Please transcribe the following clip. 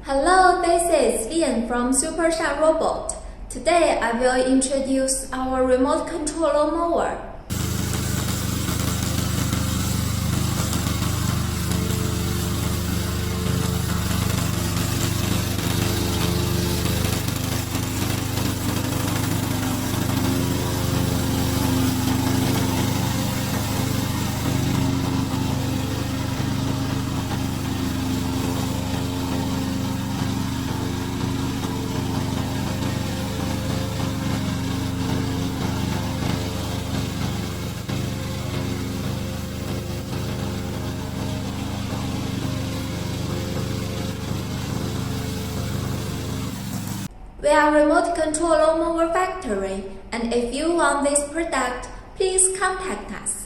Hello, this is Vian from SUPERSHINE Robot. Today I will introduce our remote control mower. We are remote control mower factory, and if you want this product, please contact us.